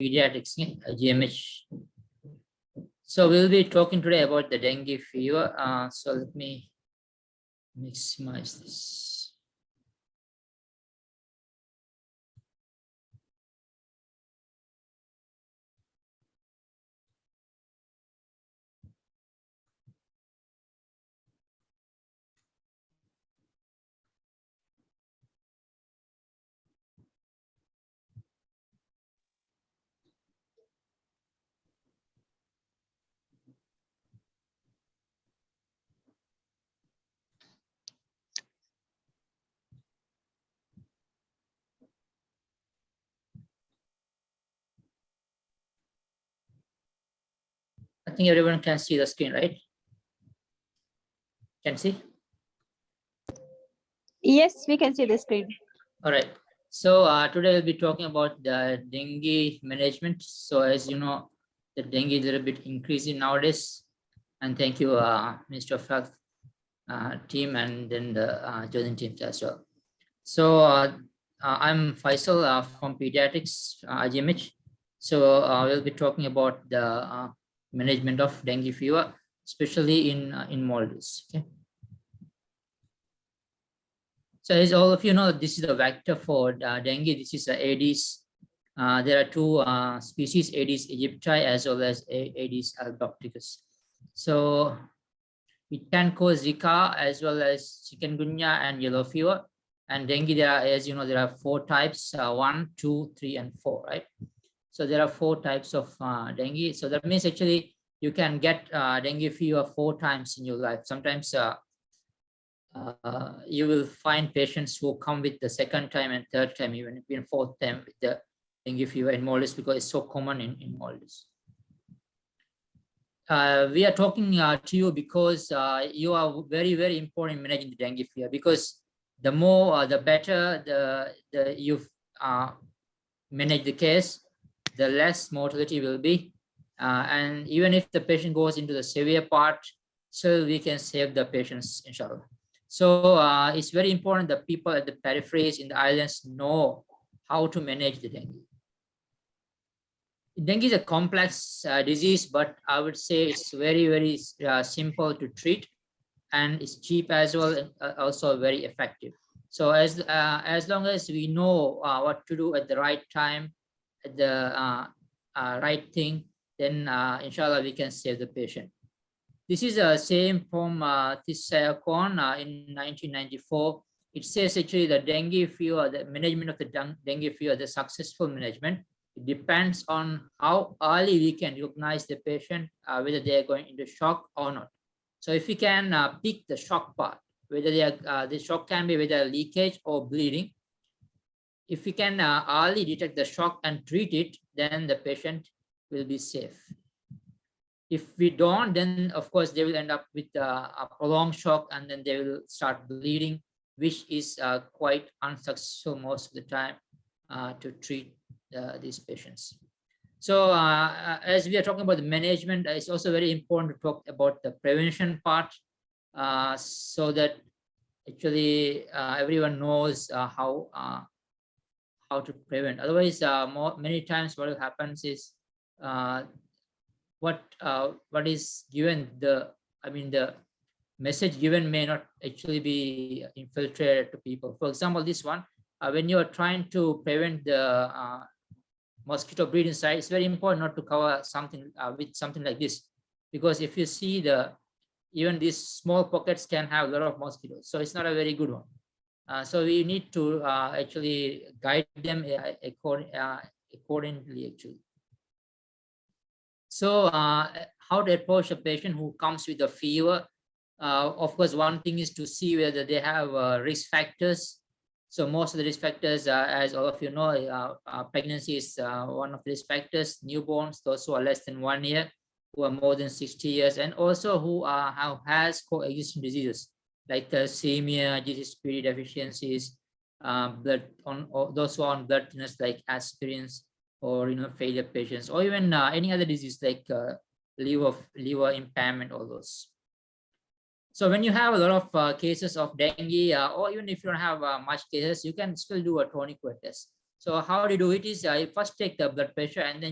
Pediatrics, GMH. So we'll be talking today about the dengue fever. So let me maximize this. I think everyone can see the screen, right? Can see? Yes, we can see the screen. All right. So today we'll be talking about the dengue management. So as you know, the dengue is a little bit increasing nowadays. And thank you, Minister of Health team, and then the chosen teams as well. So I'm Faisal from Pediatrics, GMH. So we'll be talking about the management of dengue fever, especially in Maldives. Okay. So as all of you know, this is the vector for dengue. This is Aedes. There are two species, Aedes aegypti as well as Aedes albopicus. So it can cause Zika as well as chikungunya and yellow fever. And dengue, there are, as you know, there are 4 types, 1, 2, 3, and 4, right? So there are 4 types of dengue. So that means actually you can get dengue fever 4 times in your life. Sometimes you will find patients who come with the 2nd time and 3rd time, even 4th time with the dengue fever in Maldives, because it's so common in Maldives. We are talking to you because you are very, very important in managing the dengue fever, because the more, the better you manage the case, the less mortality will be. And even if the patient goes into the severe part, still we can save the patients, inshallah. So it's very important that people at the peripheries in the islands know how to manage the dengue. Dengue is a complex disease, but I would say it's very, very simple to treat, and it's cheap as well, and also very effective. So as long as we know what to do at the right time, at the right thing, then inshallah we can save the patient. This is the same from Tissayakon in 1994. It says actually the dengue fever, the management of the dengue fever, the successful management, it depends on how early we can recognize the patient, whether they are going into shock or not. So if we can pick the shock part, whether they are, the shock can be whether leakage or bleeding. If we can early detect the shock and treat it, then the patient will be safe. If we don't, then of course they will end up with a prolonged shock, and then they will start bleeding, which is quite unsuccessful most of the time to treat these patients. So as we are talking about the management, it's also very important to talk about the prevention part, so that actually everyone knows how to prevent. Otherwise, many times what happens is what is given, the message given may not actually be infiltrated to people. For example, this one, when you are trying to prevent the mosquito breed inside, it's very important not to cover something with something like this, because if you see even these small pockets can have a lot of mosquitoes, so it's not a very good one. So we need to actually guide them accordingly actually. So how to approach a patient who comes with a fever? Of course, one thing is to see whether they have risk factors. So most of the risk factors, as all of you know, pregnancy is one of the risk factors. Newborns, those who are less than 1 year, who are more than 60 years, and also who has coexisting diseases like thalassemia, GCSPD deficiencies, those who are on blood thinners like aspirins, or failure patients, or even any other disease like liver impairment, all those. So when you have a lot of cases of dengue, or even if you don't have much cases, you can still do a tourniquet test. So how do you do it is, I first take the blood pressure and then